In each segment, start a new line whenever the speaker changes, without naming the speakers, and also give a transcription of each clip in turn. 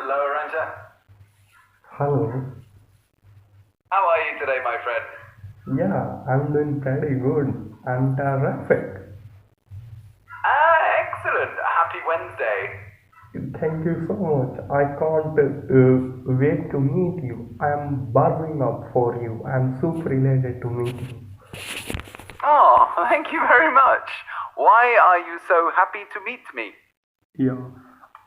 Hello, Ranja.
Hello.
How are you today, my friend?
Yeah, I'm doing pretty good. I'm terrific.
Excellent. Happy Wednesday.
Thank you so much. I can't wait to meet you. I'm buzzing up for you. I'm super elated to meet you.
Oh, thank you very much. Why are you so happy to meet me?
Yeah,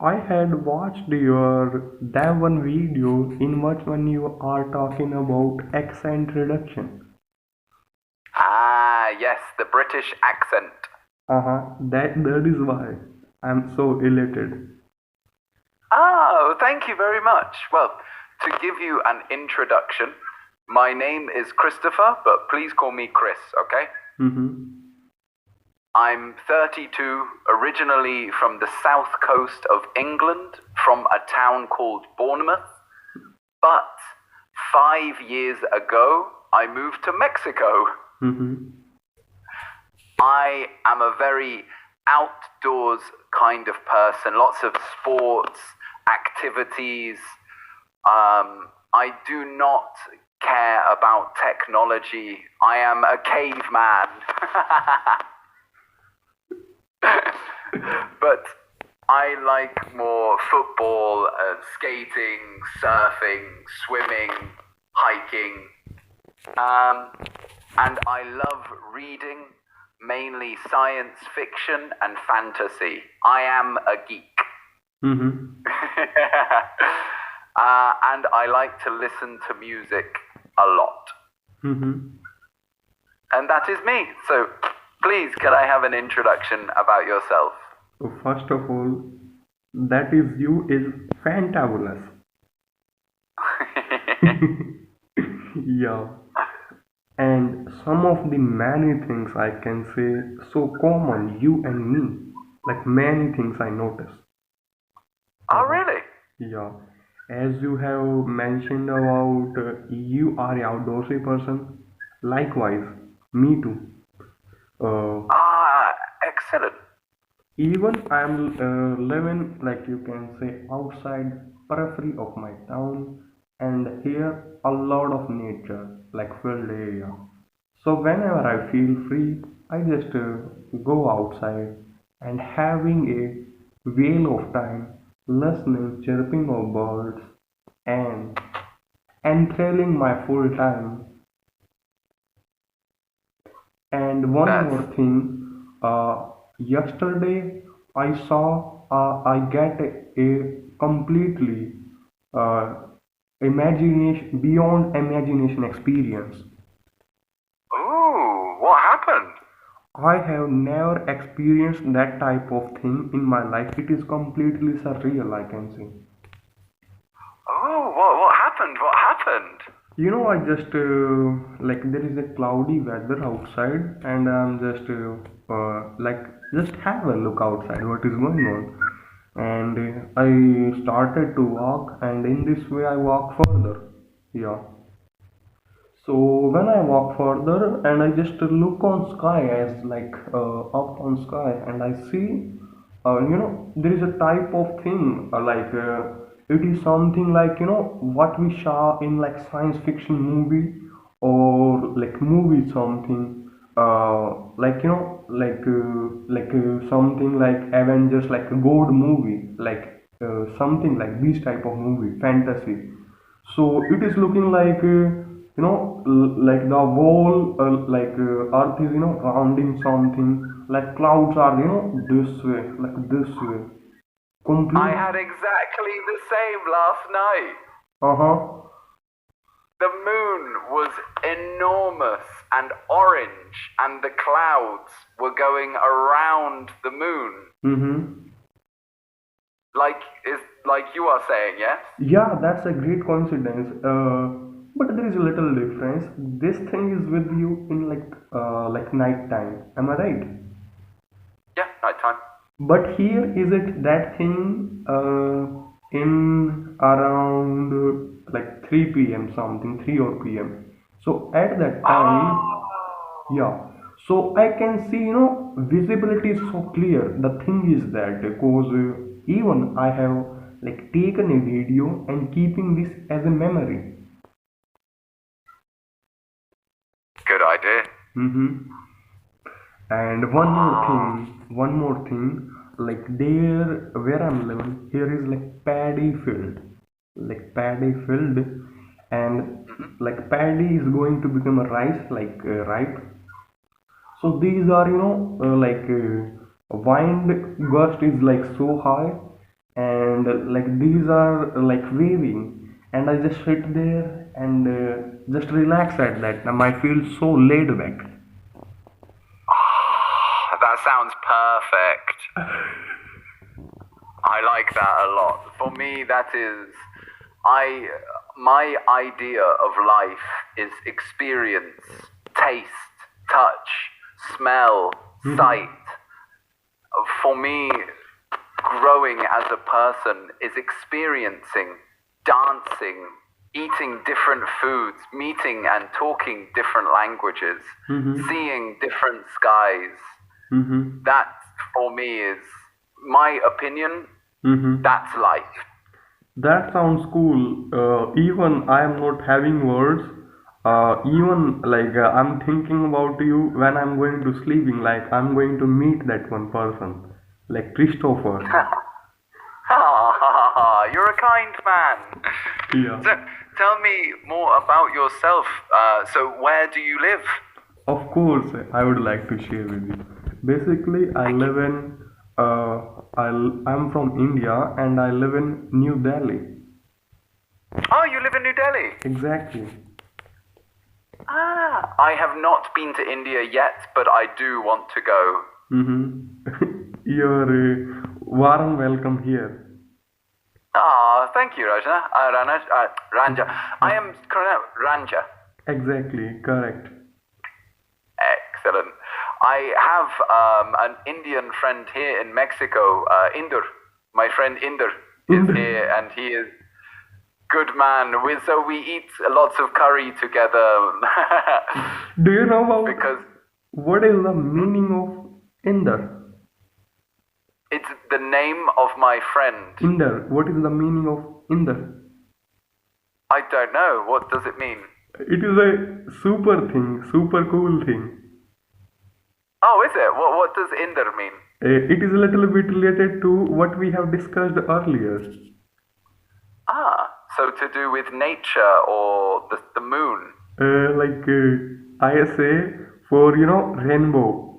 I had watched your that one video in which when you are talking about accent reduction.
Yes, the British accent.
That is why I'm so elated.
Oh, thank you very much. Well, to give you an introduction, my name is Christopher, but please call me Chris, okay?
Mm-hmm.
I'm 32, originally from the south coast of England, from a town called Bournemouth. But 5 years ago, I moved to Mexico.
Mm-hmm.
I am a very outdoors kind of person, lots of sports, activities. I do not care about technology. I am a caveman. But I like more football, skating, surfing, swimming, hiking. Um, and I love reading, mainly science fiction and fantasy. I am a geek.
Mm-hmm.
And I like to listen to music a lot.
Mm-hmm.
And that is me. So please, can I have an introduction about yourself?
So first of all, that is you is fantabulous. Yeah, and some of the many things I can say so common, you and me, like many things I notice.
Oh,
Uh-huh.
really?
Yeah, as you have mentioned about you are a outdoorsy person. Likewise, me too. Uh,
Excellent.
Even I'm living, like you can say, outside periphery of my town, and here a lot of nature, like field area. So whenever I feel free, I just go outside and having a whale of time, listening chirping of birds and enthralling my full time. And one
That's
more thing, yesterday I get a completely uh, imagination beyond imagination experience.
Ooh, what happened?
I have never experienced that type of thing in my life. It is completely surreal, I can say.
Oh, what happened? What happened?
I just like there is a cloudy weather outside, and I'm just like just have a look outside. What is going on? And I started to walk, and in this way I walk further. Yeah. So when I walk further, and I just look on sky as like up on sky, and I see, there is a type of thing like it is something like what we saw in like science fiction movie or like movie something something like Avengers, like a God movie, like something like this type of movie, fantasy. So it is looking like like the whole earth is rounding something, like clouds are this way, like this way,
I
complete.
had exactly the same last night.
Uh-huh.
The moon was enormous and orange, and the clouds were going around the moon.
Mm-hmm.
Like is like you are saying, yes?
Yeah, that's a great coincidence. But there is a little difference. This thing is with you in like night time. Am I right?
Yeah, nighttime.
But here is it that thing in around like 3 p.m. something, 3 or p.m. So at that time,
Oh,
yeah. So I can see, visibility is so clear. The thing is that because even I have like taken a video and keeping this as a memory.
Good idea.
Mm-hmm. And one more thing, like there where I'm living, here is like paddy field, and like paddy is going to become a rice, ripe. So these are, wind gust is like so high, and like these are like waving, and I just sit there and just relax at that. And I feel so laid back.
That sounds perfect. I like that a lot. For me, my idea of life is experience, taste, touch, smell, sight. For me, growing as a person is experiencing, dancing, eating different foods, meeting and talking different languages, seeing different skies. That, for me, is my opinion. That's life.
That sounds cool. Even I am not having words. Even I'm thinking about you when I'm going to sleeping. Like I'm going to meet that one person, like Christopher.
You're a kind man.
Yeah.
So, tell me more about yourself. So, where do you live?
Of course, I would like to share with you. Basically, I live in. I'm from India and I live in New Delhi.
Oh, you live in New Delhi.
Exactly.
I have not been to India yet, but I do want to go.
You're warm welcome here.
Thank you, Ranja. I am Ranja.
Exactly, correct.
Excellent. I have an Indian friend here in Mexico, Inder. My friend Inder is here, and he is good man. So we eat lots of curry together.
Do you know about
Because
what is the meaning of Inder?
it's the name of my friend.
Inder. What is the meaning of Inder?
I don't know. What does it mean?
It is a super thing, super cool thing.
Oh, is it? What does Inder mean?
It is a little bit related to what we have discussed earlier.
So to do with nature or the moon?
ISA for rainbow.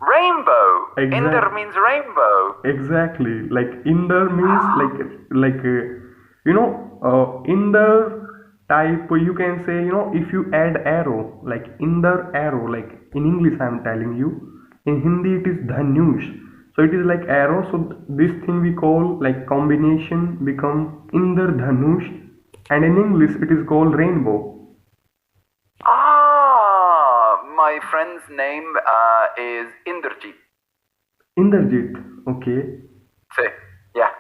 Rainbow.
Exact-
Inder means rainbow.
Exactly. Like Inder means Inder type. You can say if you add arrow like Inder arrow. Like in English, I'm telling you. In Hindi, it is Dhanush. So it is like arrow. So this thing we call like combination become Inder Dhanush, and in English it is called rainbow.
My friend's name is Inderjit.
Inderjit. Okay.
So, yeah.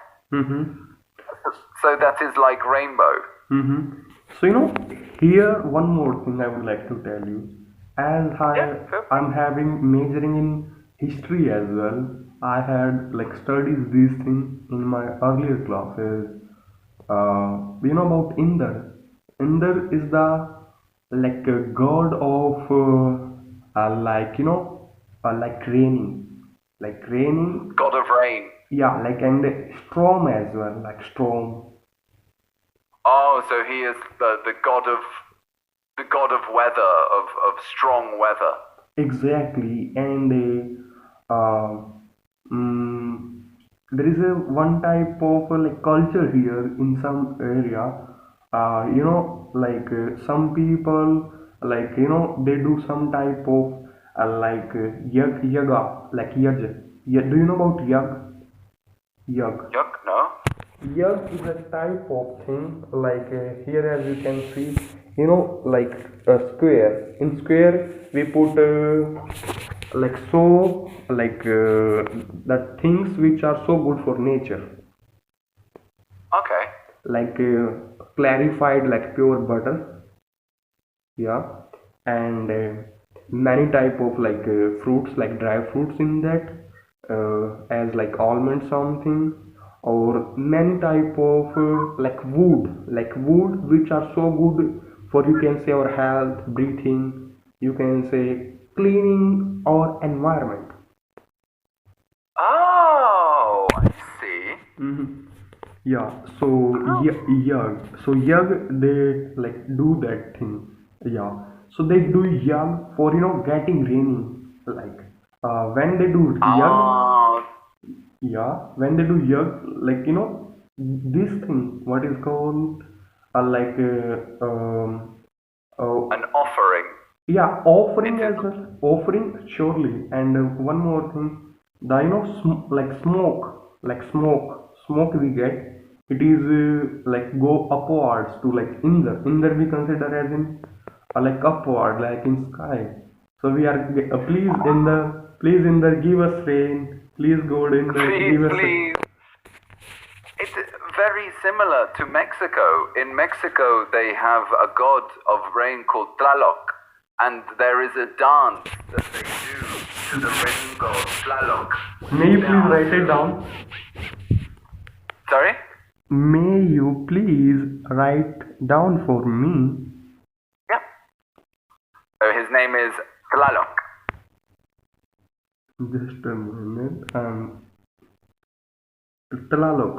So that is like rainbow.
So here one more thing I would like to tell you. As
sure.
I'm having majoring in history as well. I had like studied these things in my earlier classes. About Inder. Inder is the like a god of like raining.
God of rain.
Yeah, and storm as well, like storm.
Oh, so he is the god of weather, of strong weather.
Exactly, and there is a one type of like culture here in some area. Some people they do some type of yoga, like yaj. Yeah, do you know about yag? Yag.
Yuck, no?
Yag is a type of thing here, as you can see, like a square. In square we put the things which are so good for nature,
Okay.
like clarified, like pure butter. Yeah, and many type of fruits, like dry fruits in that, as like almond something, or many type of like wood which are so good for you can say our health, breathing, you can say cleaning our environment.
Oh, I see.
Mhm. Yeah, so
Oh.
yug they like do that thing. Yeah, so they do yug for getting raining. Like when they do yug,
Ah,
yeah, when they do yug, like this thing what is called like
an offering.
yeah,
It
offering
is.
as well. Offering surely, and one more thing, the like smoke we get. It is like go upwards to like in there we consider as in like upward like in sky. So we are please in the give us rain. Please God in the
Please,
give us.
please. It's very similar to Mexico. In Mexico, they have a god of rain called Tlaloc, and there is a dance that they do to the rain god Tlaloc.
May you please write it down?
Sorry?
May you please write down for me?
Yeah. So his name is Tlaloc.
Just a minute. Talalok.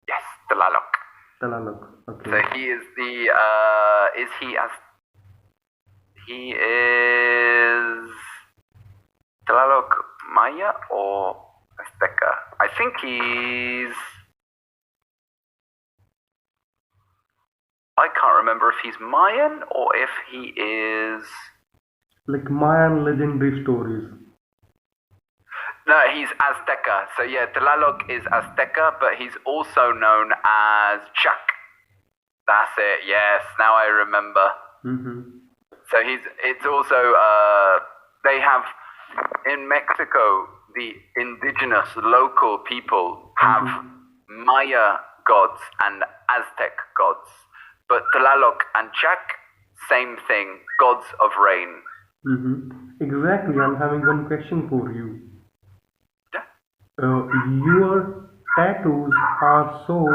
Yes, Tlaloc.
Talalok. Okay.
So he is the is he as he is Tlaloc Maya or Azteca? I think I can't remember if he's Mayan or if he is.
Like Mayan legendary stories.
No, he's Azteca. So yeah, Tlaloc is Azteca, but he's also known as Chak. That's it. Yes, now I remember.
Mm-hmm.
So it's also they have in Mexico the indigenous local people have Maya gods and Aztec gods, but Tlaloc and Chak same thing, gods of rain.
Mm-hmm. Exactly. I'm having one question for you.
Yeah.
Your tattoos are so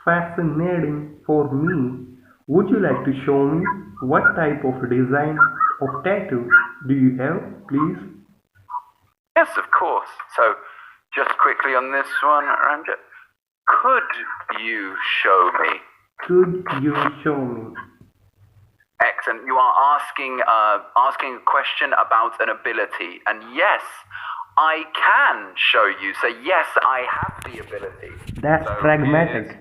fascinating for me. Would you like to show me what type of design of tattoo do you have, please?
Yes, of course. So, just quickly on this one, Ranjit, could you show me?
Could you show me?
Excellent. You are asking a question about an ability, and yes, I can show you. So yes, I have the ability.
That's
So
pragmatic.
here's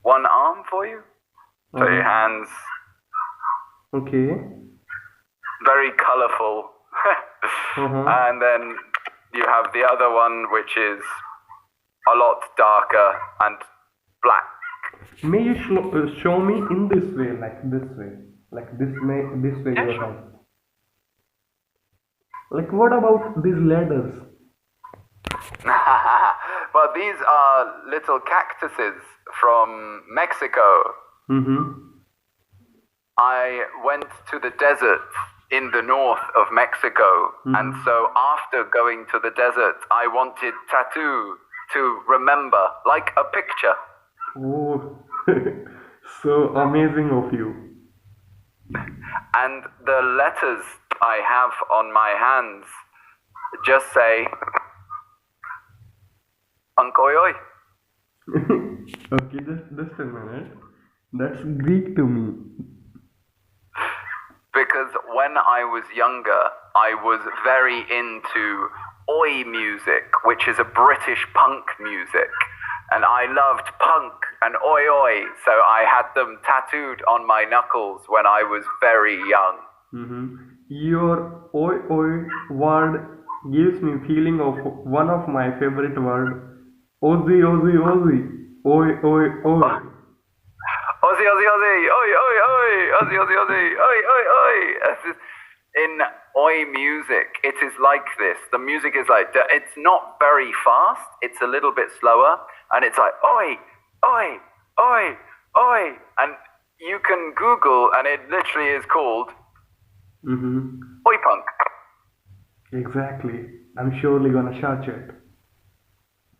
one arm for you. So your hands,
Okay.
very colorful, and then you have the other one, which is a lot darker and black.
May you show me in this way, like this way, this way
Yeah,
your
sure.
hand. Like what about these ladders?
Well, these are little cactuses from Mexico.
Mm-hmm.
I went to the desert in the north of Mexico, and so after going to the desert, I wanted tattoo to remember, like a picture.
Oh, so amazing of you.
And the letters I have on my hands just say, Ankoyoy.
Okay, just a minute. That's Greek to me.
Because when I was younger, I was very into oi music, which is a British punk music. And I loved punk and oi oi, so I had them tattooed on my knuckles when I was very young.
Mm-hmm. Your oi word gives me feeling of one of my favorite word. Ozzy, Ozzy, Ozzy. Oi, oi, oi.
Ozzy, Ozzy, Ozzy, oi, oi, oi, Ozzy, Ozzy, Ozzy, oi, oi, oi. In oi music, it is like this. The music is like, it's not very fast, it's a little bit slower, and it's like, oi, oi, oi, oi. And you can Google, and it literally is called oi punk.
Exactly. I'm surely gonna search it.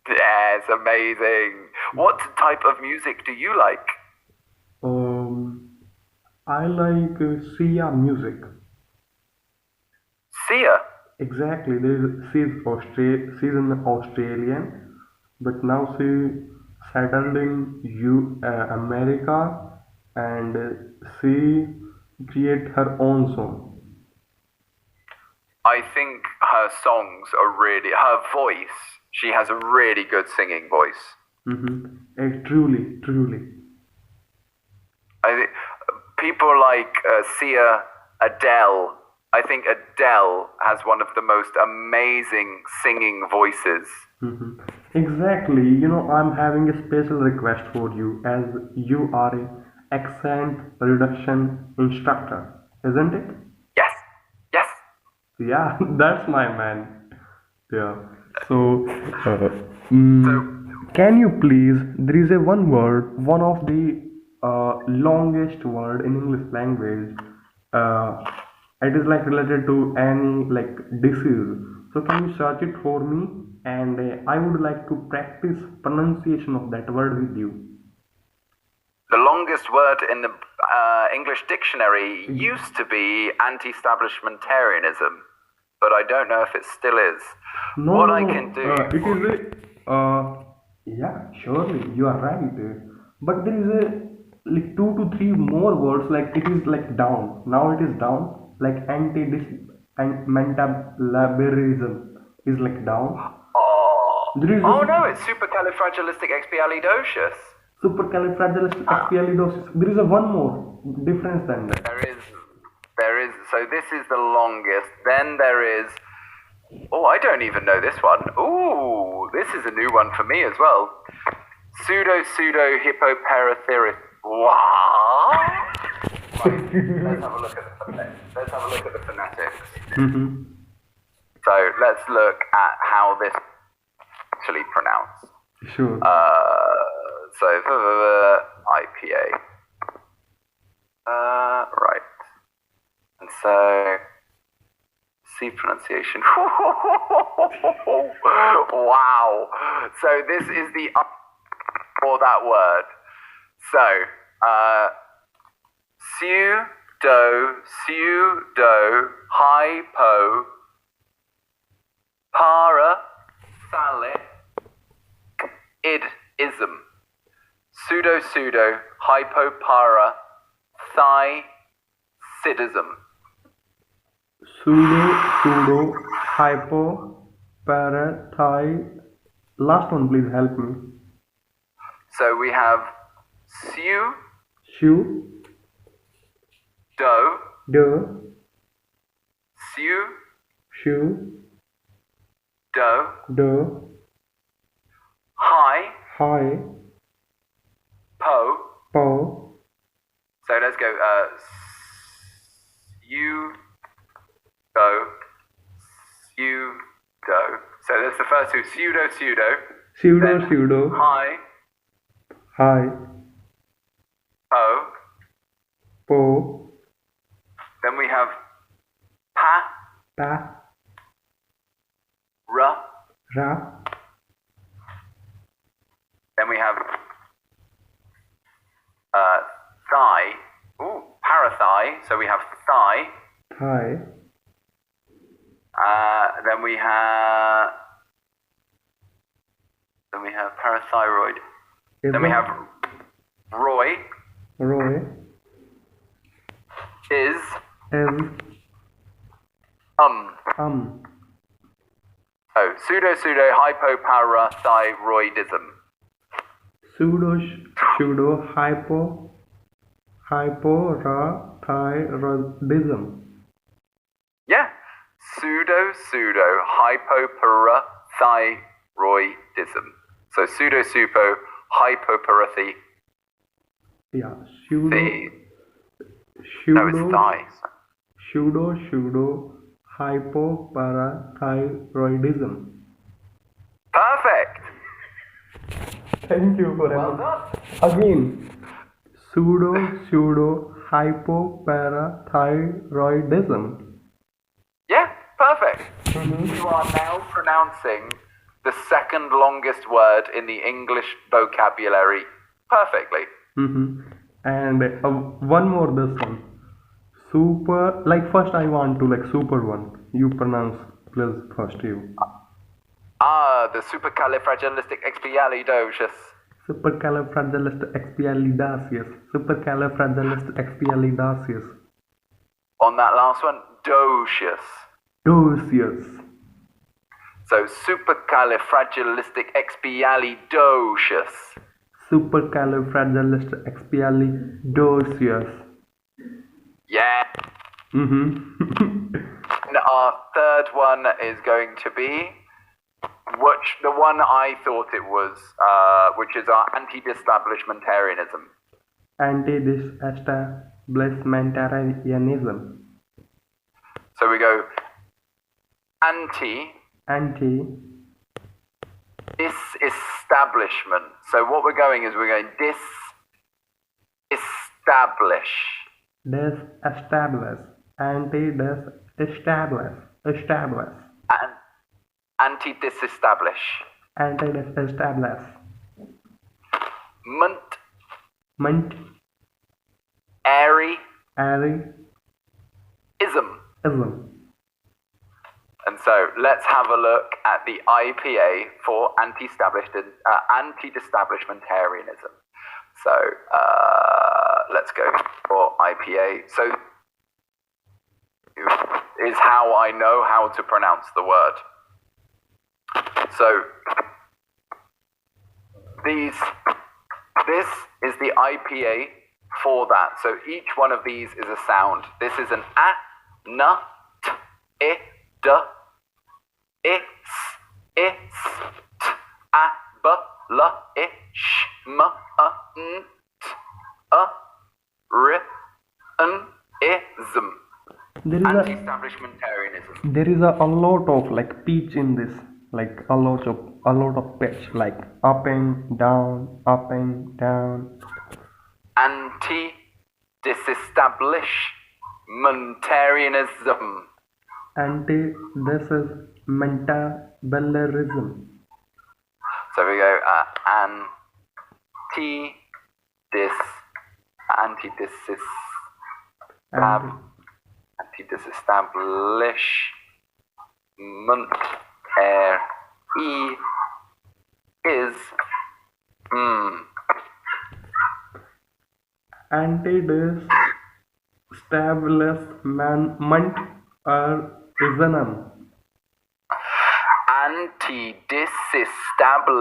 Yeah, it's amazing. What type of music do you like?
I like Sia music.
Sia.
Exactly. She's an Australian, but now she settled in America, and she create her own song.
I think her songs are really, her voice, she has a really good singing voice.
Truly, truly.
I think people like Sia, Adele. I think Adele has one of the most amazing singing voices.
Exactly. I'm having a special request for you as you are a accent reduction instructor, isn't it?
Yes, yes.
Yeah, that's my man. Yeah. So, can you please? There is a one word, one of the longest word in English language. Uh, it is like related to any like disease. So, can you search it for me? And I would like to practice pronunciation of that word with you.
The longest word in the English dictionary used to be anti-establishmentarianism, but I don't know if it still is.
No,
What
no,
I
no.
can do.
It is yeah, surely you are right. But there is a like two to three more words. Like it is like down. Now it is down. Like and metabolism is like down. There is
Oh
a
no, it's supercalifragilisticexpialidocious.
supercalifragilisticexpialidocious. There is a one more difference than that.
There is. So this is the longest. Then there is. Oh, I don't even know this one. Ooh, this is a new one for me as well. Pseudo hippoparathyris. What? Right, let's have a look at the phonetics. So let's look at how this actually pronounced.
Sure.
So IPA. Right. And so C pronunciation. Wow. So this is the for that word. So pseudo hypo parasitidism. Pseudo hypoparathyroidism.
Pseudo hypoparathyroid. Last one, please help me.
So we have pseudo
high
po. So let's go pseudo. So that's the first two. Pseudo. Then
high
po. Then we have ra. Then we have thigh. Ooh, parathigh. So we have thigh. Then we have parathyroid. Then we have Roy. Is Oh, pseudo hypoparathyroidism.
Pseudo hypoparathyroidism.
Yeah, pseudo hypoparathyroidism. So pseudo hypoparathy.
Yeah,
No, it's thigh.
Pseudo hypoparathyroidism.
Perfect.
Thank you for
Well done.
Again, pseudo hypoparathyroidism.
Yeah, perfect. You are now pronouncing the second longest word in the English vocabulary perfectly.
And one more this one. Super, like first I want to like super one. You pronounce please first you.
The supercalifragilisticexpialidocious.
Supercalifragilisticexpialidocious. Supercalifragilisticexpialidocious.
On that last one, docious.
Docious.
So supercalifragilisticexpialidocious.
Supercalifragilisticexpialidocious.
Yeah. And our third one is going to be the one I thought it was, which is our anti-disestablishmentarianism.
Anti-disestablishmentarianism.
So we go disestablishment. So what we're going is we're going disestablish.
Disestablish. Anti-disestablish. Establish.
Anti-disestablish.
Anti-disestablish.
Munt. Airy. Ism. And so let's have a look at the IPA for anti-disestablishmentarianism. So let's go for IPA. So is how I know how to pronounce the word. So this is the IPA for that. So each one of these is a sound. This is an a, n, t, I, d, I, s, t, a, b, l, I, sh, m, n, t, a, r, n, ism. Anti-establishmentarianism.
There is a lot of like pitch in this, like a lot of pitch, like up and down.
Anti-disestablishmentarianism.
Anti-disestablishmentarianism.
So we go anti-disestablishment is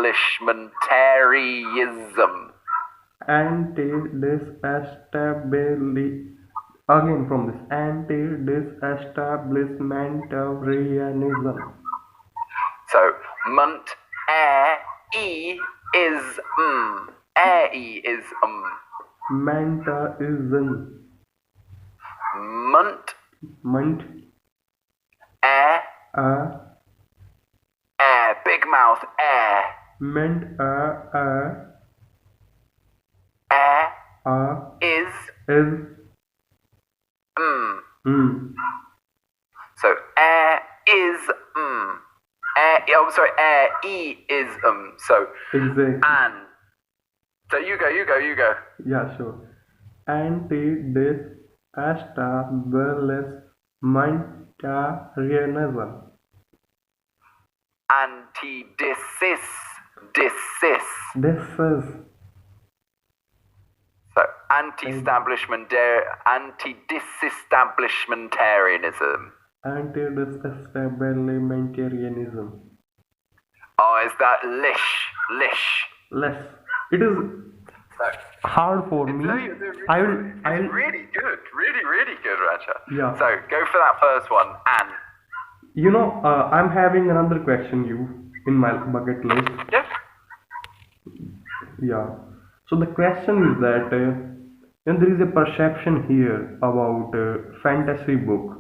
anti-disestablishment
anti-disestablishmentarianism.
Again from this anti-disestablishmentarianism.
So munt ism.
Mentaism.
Munt big mouth
Ment
is So is is So
exactly.
And so you go.
Yeah, sure. Anti-disestablishmentarianism.
So anti-disestablishmentarianism.
Anti-disestablishmentarianism.
Oh, is that lish?
Less. It is hard for me.
It's really good. Really good, Raja.
Yeah.
So go for that first one. And
I'm having another question in my bucket list.
yes.
Yeah. So the question is that there is a perception here about fantasy book.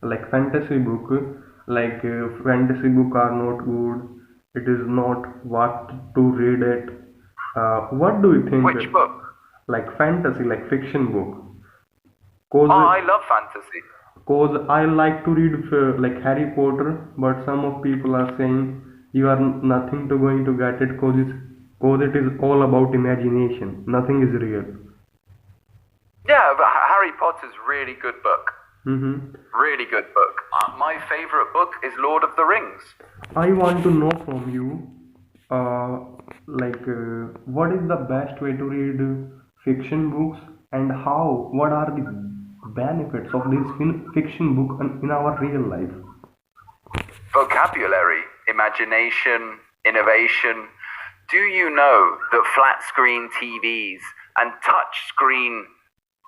Like fantasy book are not good. It is not what to read it. What do you think?
Which book?
Like fantasy, like fiction book.
I love fantasy.
Cause I like to read like Harry Potter, but some of people are saying You are nothing to going to get it cause it is all about imagination. Nothing is real.
Yeah, but Harry Potter's really good book.
Mm-hmm.
Really good book. My favorite book is Lord of the Rings.
I want to know from you, uh, what is the best way to read fiction books and how, what are the benefits of this fiction book in our real life?
Vocabulary, imagination, innovation. Do you know that flat screen TVs and touch screen,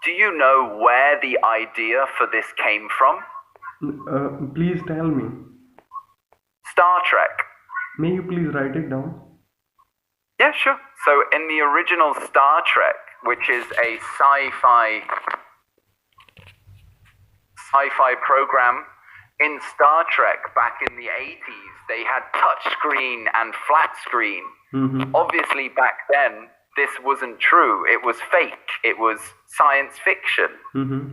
do you know where the idea for this came from?
Please tell me.
Star Trek.
May you please write it down?
Yeah, sure. So in the original Star Trek, which is a sci-fi program, in Star Trek back in the 80s, they had touchscreen and flat screen.
Mm-hmm.
Obviously, back then, this wasn't true. It was fake. It was science fiction.
Mm-hmm.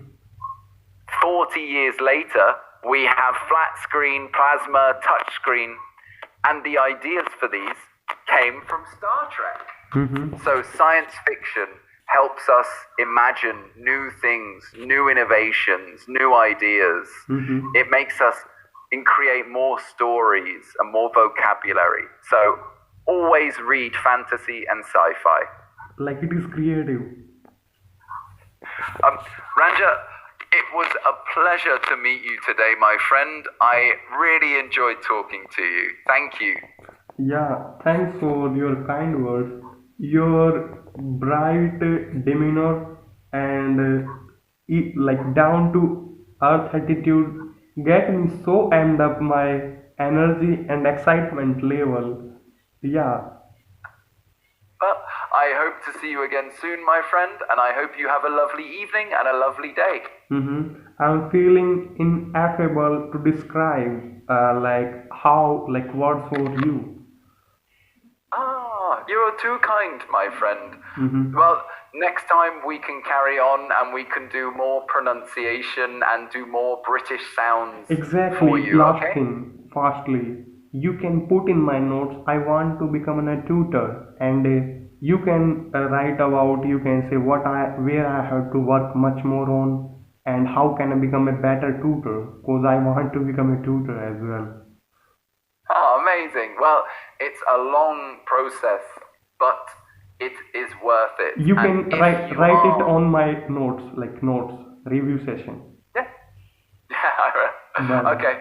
40 years later, we have flat screen, plasma, touchscreen, and the ideas for these came from Star Trek.
Mm-hmm.
So science fiction helps us imagine new things, new innovations, new ideas.
Mm-hmm.
It makes us create more stories and more vocabulary. So always read fantasy and sci-fi.
Like it is creative.
Ranja, it was a pleasure to meet you today, my friend. I really enjoyed talking to you. Thank you.
Yeah, thanks for your kind words. Your bright demeanor and like down to earth attitude get me so amped up my energy and excitement level. Yeah.
Well, I hope to see you again soon, my friend, and I hope you have a lovely evening and a lovely day.
I'm feeling ineffable to describe like how like words for you.
Ah, you're too kind, my friend.
Mm-hmm.
Well, next time we can carry on and we can do more pronunciation and do more British sounds for
Exactly,
you,
last
okay?
thing, fastly. You can put in my notes, I want to become a tutor, and you can write about, you can say where I have to work much more on, and how can I become a better tutor, because I want to become a tutor as well.
Oh, amazing. Well, it's a long process, but it is worth it.
You
And
can
if
write
you
write it
are...
on my notes, like notes, review session.
Yeah. Yeah,
Bye.
okay.